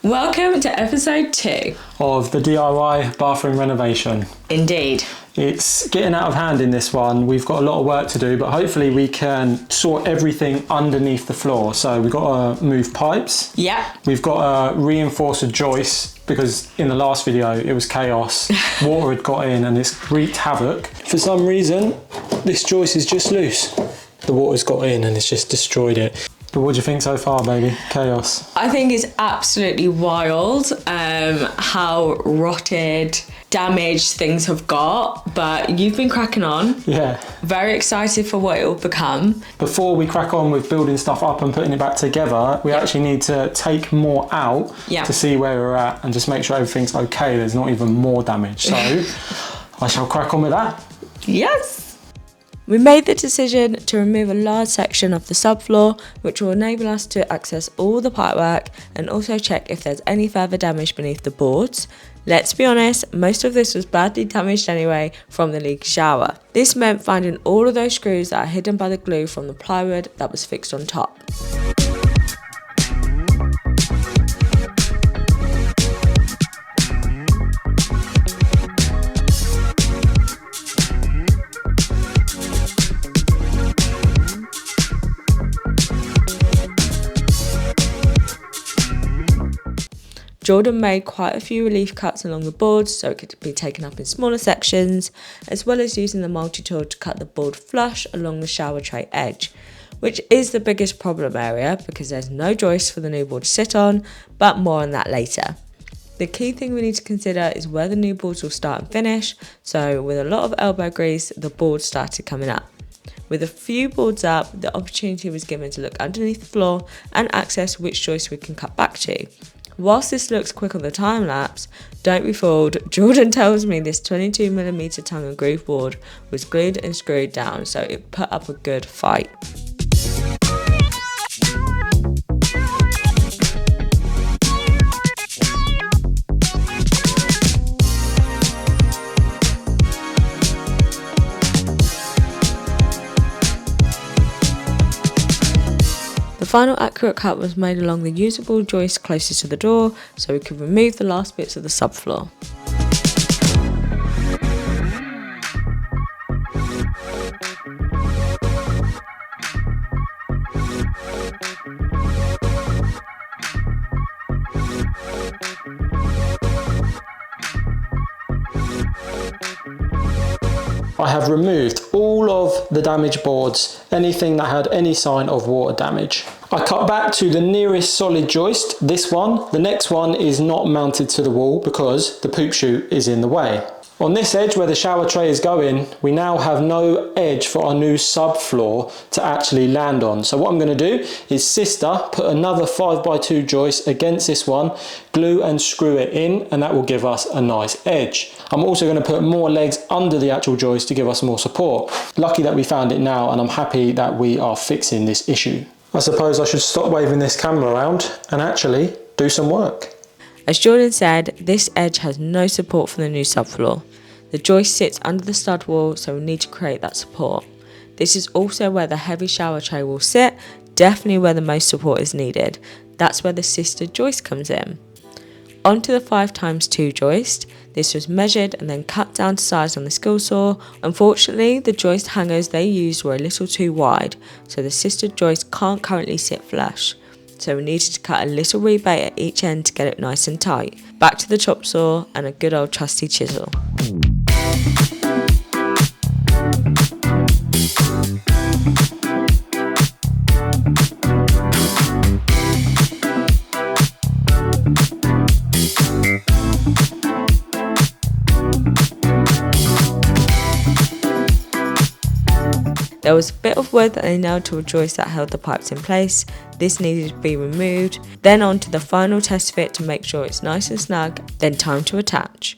Welcome to episode 2 of the DIY bathroom renovation. Indeed. It's getting out of hand in this one. We've got a lot of work to do, but hopefully we can sort everything underneath the floor. So we've got to move pipes. Yeah. We've got to reinforce a joist because in the last video it was chaos. Water had got in and it's wreaked havoc. For some reason, this joist is just loose. The water's got in and it's just destroyed it. But what do you think so far, baby? Chaos. I think it's absolutely wild how rotted, damaged things have got, but you've been cracking on. Yeah. Very excited for what it will become. Before we crack on with building stuff up and putting it back together, we actually need to take more out to see where we're at and just make sure everything's okay. There's not even more damage. So I shall crack on with that. Yes. We made the decision to remove a large section of the subfloor, which will enable us to access all the pipework and also check if there's any further damage beneath the boards. Let's be honest, most of this was badly damaged anyway from the leaky shower. This meant finding all of those screws that are hidden by the glue from the plywood that was fixed on top. Jordan made quite a few relief cuts along the boards so it could be taken up in smaller sections, as well as using the multi-tool to cut the board flush along the shower tray edge, which is the biggest problem area because there's no joist for the new board to sit on, but more on that later. The key thing we need to consider is where the new boards will start and finish, so with a lot of elbow grease, the boards started coming up. With a few boards up, the opportunity was given to look underneath the floor and access which joist we can cut back to. Whilst this looks quick on the time lapse, don't be fooled. Jordan tells me this 22mm tongue and groove board was glued and screwed down, so it put up a good fight. The final accurate cut was made along the usable joist closest to the door, so we could remove the last bits of the subfloor. I have removed all of the damaged boards, anything that had any sign of water damage. I cut back to the nearest solid joist, this one. The next one is not mounted to the wall because the poop chute is in the way. On this edge where the shower tray is going, we now have no edge for our new subfloor to actually land on. So what I'm going to do is sister put another 5x2 joist against this one, glue and screw it in, and that will give us a nice edge. I'm also going to put more legs under the actual joist to give us more support. Lucky that we found it now, and I'm happy that we are fixing this issue. I suppose I should stop waving this camera around and actually do some work. As Jordan said, this edge has no support for the new subfloor. The joist sits under the stud wall, so we need to create that support. This is also where the heavy shower tray will sit, definitely where the most support is needed. That's where the sister joist comes in. Onto the 5x2 joist. This was measured and then cut down to size on the skill saw. Unfortunately, the joist hangers they used were a little too wide, so the sister joist can't currently sit flush. So we needed to cut a little rebate at each end to get it nice and tight. Back to the chop saw and a good old trusty chisel. There was a bit of wood that they nailed to a joist that held the pipes in place. This needed to be removed. Then on to the final test fit to make sure it's nice and snug, then time to attach.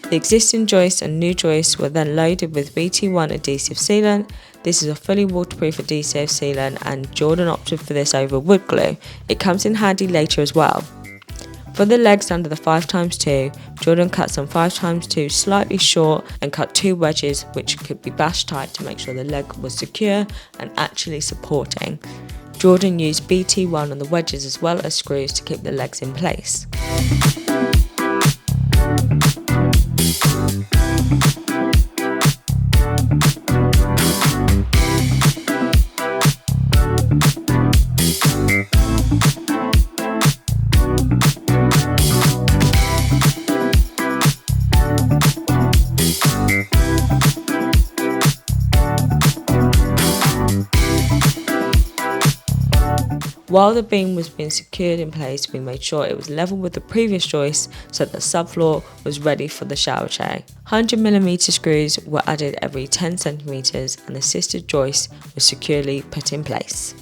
The existing joist and new joists were then loaded with BT1 adhesive sealant. This is a fully waterproof adhesive sealant and Jordan opted for this over wood glue. It comes in handy later as well. For the legs under the 5x2, Jordan cut some 5x2 slightly short and cut 2 wedges which could be bashed tight to make sure the leg was secure and actually supporting. Jordan used Ep.2 on the wedges as well as screws to keep the legs in place. While the beam was being secured in place, we made sure it was level with the previous joist so that the subfloor was ready for the shower tray. 100mm screws were added every 10cm and the assisted joist was securely put in place.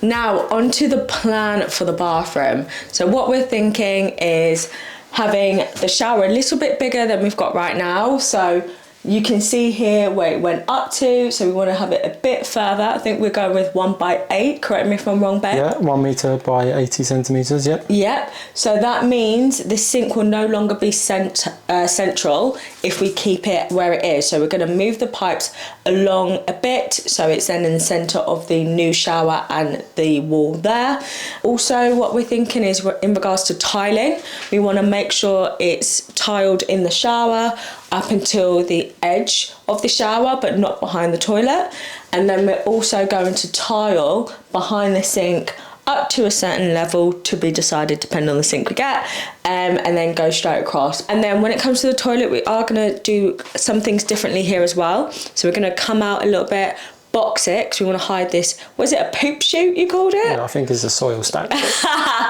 Now onto the plan for the bathroom. So what we're thinking is having the shower a little bit bigger than we've got right now. So you can see here where it went up to, so we want to have it a bit further. I think we're going with 1x8, correct me if I'm wrong, Ben? Yeah, 1 metre by 80 centimetres, yep. Yep, so that means the sink will no longer be central if we keep it where it is. So we're going to move the pipes along a bit, so it's then in the centre of the new shower and the wall there. Also, what we're thinking is in regards to tiling, we want to make sure it's tiled in the shower up until the edge of the shower, but not behind the toilet. And then we're also going to tile behind the sink up to a certain level, to be decided depending on the sink we get, and then go straight across. And then when it comes to the toilet, we are going to do some things differently here as well. So we're going to come out a little bit, box it, because we want to hide this. Was it a poop chute you called it? Yeah, I think it's a soil stack.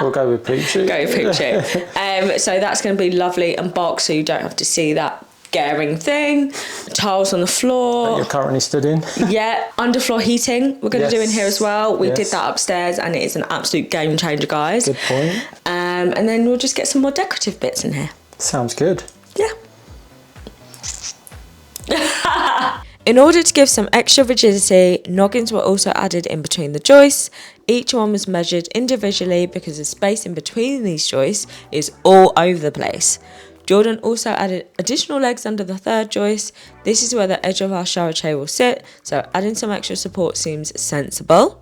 We'll go with poop chute. Go with poop chute. So that's going to be lovely and boxed, so you don't have to see that glaring thing. Tiles on the floor that you're currently stood in. Yeah, underfloor heating we're going to do in here as well. We did that upstairs and it is an absolute game changer, guys. Good point. And then we'll just get some more decorative bits in here. Sounds good. Yeah. In order to give some extra rigidity, noggins were also added in between the joists. Each one was measured individually because the space in between these joists is all over the place. Jordan also added additional legs under the third joist. This is where the edge of our shower tray will sit, so adding some extra support seems sensible.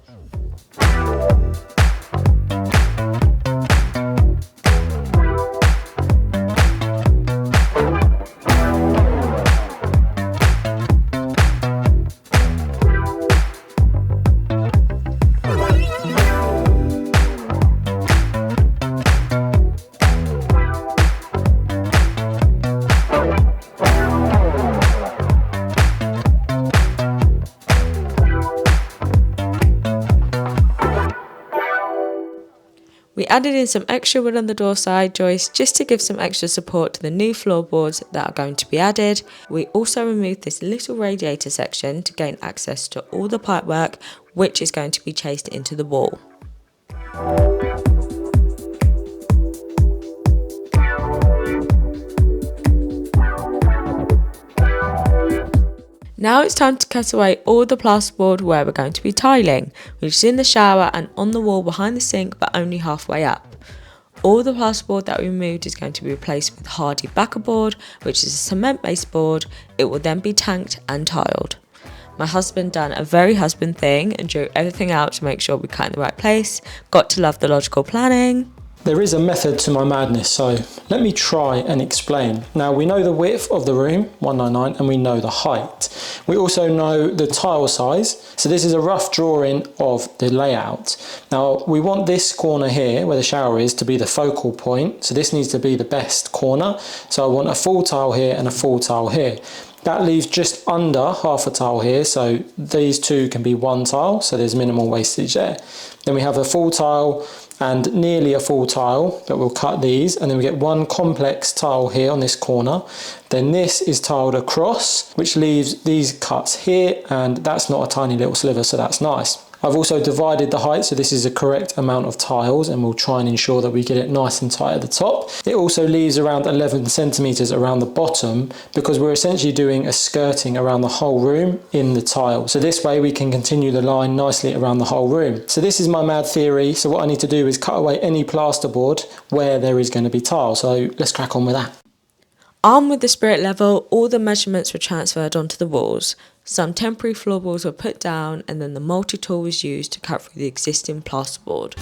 We added in some extra wood on the door side joist just to give some extra support to the new floorboards that are going to be added. We also removed this little radiator section to gain access to all the pipework, which is going to be chased into the wall. Now it's time to cut away all the plasterboard where we're going to be tiling, which is in the shower and on the wall behind the sink, but only halfway up. All the plasterboard that we removed is going to be replaced with hardy backerboard, which is a cement-based board. It will then be tanked and tiled. My husband done a very husband thing and drew everything out to make sure we cut in the right place. Got to love the logical planning. There is a method to my madness, so let me try and explain. Now, we know the width of the room, 199, and we know the height. We also know the tile size, so this is a rough drawing of the layout. Now, we want this corner here, where the shower is, to be the focal point, so this needs to be the best corner. So I want a full tile here and a full tile here. That leaves just under half a tile here, so these two can be one tile, so there's minimal wastage there. Then we have a full tile and nearly a full tile, that we'll cut these, and then we get one complex tile here on this corner. Then this is tiled across, which leaves these cuts here, and that's not a tiny little sliver, so that's nice. I've also divided the height, so this is a correct amount of tiles, and we'll try and ensure that we get it nice and tight at the top. It also leaves around 11 centimeters around the bottom because we're essentially doing a skirting around the whole room in the tile. So this way we can continue the line nicely around the whole room. So this is my mad theory. So what I need to do is cut away any plasterboard where there is going to be tile. So let's crack on with that. Armed with the spirit level, all the measurements were transferred onto the walls. Some temporary floorboards were put down, and then the multi-tool was used to cut through the existing plasterboard.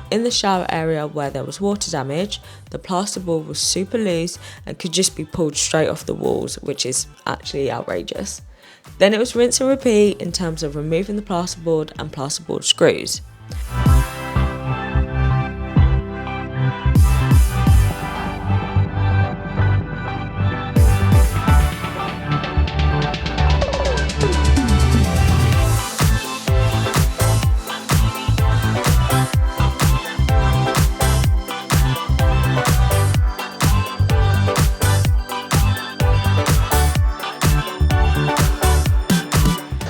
In the shower area where there was water damage, the plasterboard was super loose and could just be pulled straight off the walls, which is actually outrageous. Then it was rinse and repeat in terms of removing the plasterboard and plasterboard screws.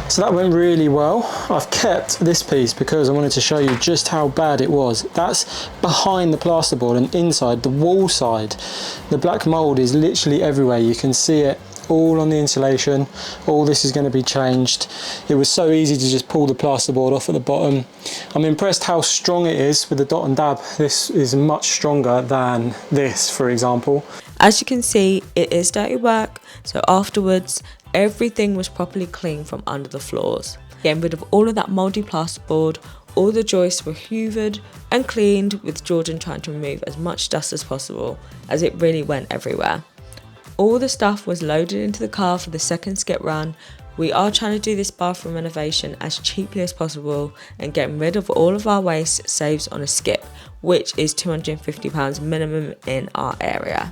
So that went really well. I've kept this piece because I wanted to show you just how bad it was. That's behind the plasterboard and inside the wall side. The black mold is literally everywhere. You can see it all on the insulation. All this is going to be changed. It was so easy to just pull the plasterboard off at the bottom. I'm impressed how strong it is with the dot and dab. This is much stronger than this, for example. As you can see, it is dirty work, so afterwards everything was properly cleaned from under the floors. Getting rid of all of that mouldy plasterboard, all the joists were hoovered and cleaned, with Jordan trying to remove as much dust as possible, as it really went everywhere. All the stuff was loaded into the car for the second skip run. We are trying to do this bathroom renovation as cheaply as possible, and getting rid of all of our waste saves on a skip, which is £250 minimum in our area.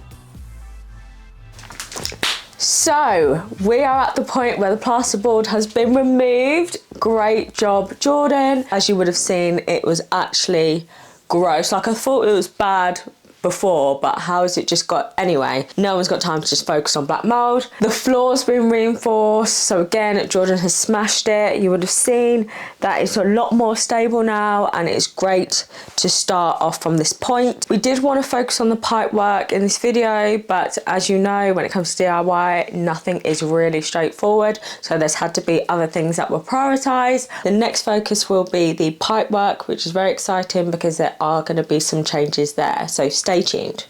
So, we are at the point where the plasterboard has been removed. Great job, Jordan. As you would have seen, it was actually gross. Like, I thought it was bad before, but how has it just got, anyway, no one's got time to just focus on black mold. The floor's been reinforced, so again, Jordan has smashed it. You would have seen that it's a lot more stable now, and it's great to start off from this point. We did want to focus on the pipe work in this video, but as you know, when it comes to DIY, nothing is really straightforward, so there's had to be other things that were prioritized. The next focus will be the pipe work, which is very exciting because there are going to be some changes there, so stay tuned.